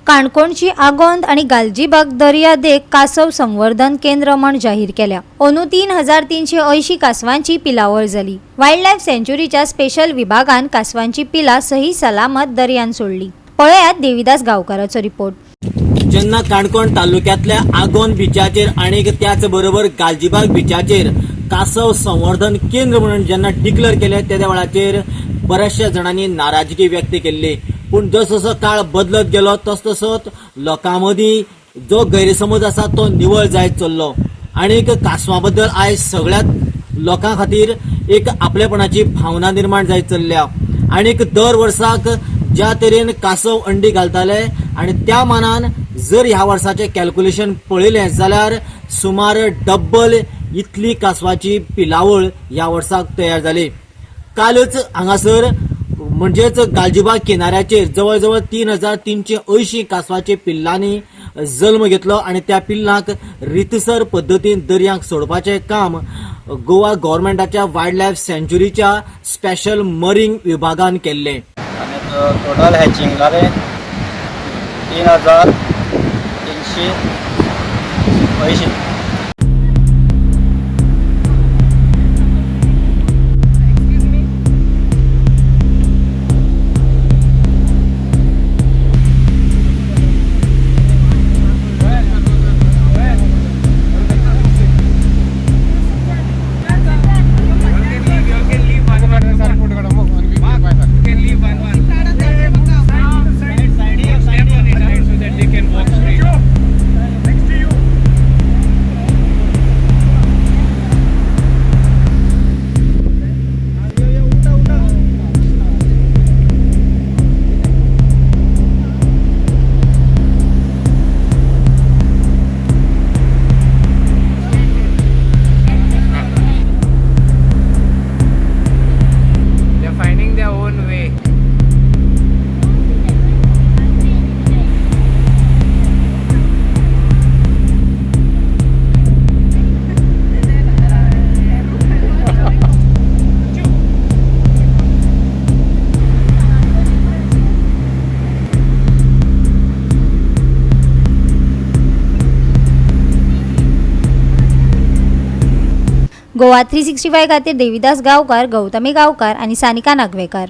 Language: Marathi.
काणकोणची आगोंद आणि गालजीबाग दर्या देग कासव संवर्धन केंद्र म्हण जाहीर केल्या। अंदू 3380 कासवांची पिलावळ जाली। वायल्ड लायफ सँच्युरीच्या स्पेशल विभागान कासवांची पिला सही सलामत दर्यान सोडली। पळयात देविदास गावकाराचो रिपोर्ट। जेन्ना काणकोण तालुक्यातल्या आगोंद बिचाचेर आणि त्याच बरोबर गालजीबाग बिचाचेर कासव संवर्धन केंद्र म्हणून जेन्ना डिक्लेअर केले त्या वेळाचेर बऱ्याचशा जणांनी नाराजगी व्यक्त केल्ली। पण जसो काळ बदलत गेलो तसतसोच लोकांमदी जो गैरसमज आसा तो निवळ जायत चल्लो आणि कासवां बद्दल आयज सगळ्यात लोकां खातीर एक आपलेपणाची भावना निर्माण जायत चल्ल्या। आणि दर वर्साक ज्या तरेन कासव अंडी घालताले आणि त्या मानान जर ह्या वर्साचे कॅल्क्युलेशन पळयलें जाल्यार सुमार डब्बल इतली कासवाची पिलावळ ह्या वर्साक तयार जाली। कालच हांगासर म्हणजेच गालजीबाग किनाऱ्याचेर जवळ जवळ 3380 कासवाचे पिल्लांनी जल्म घेतलो आणि त्या पिल्लांक रितसर पद्धतीन दर्यांक सोडपाचे काम गोवा गव्हर्नमेंटाच्या वायल्ड लायफ सँच्युरीच्या स्पेशल मरीन विभागान केल्ले। टोटल हॅचिंग जाले 3380। गोवा 365 खातीर देविदास गावकार, गौतमी गावकार आणि सानिका नागवेकर।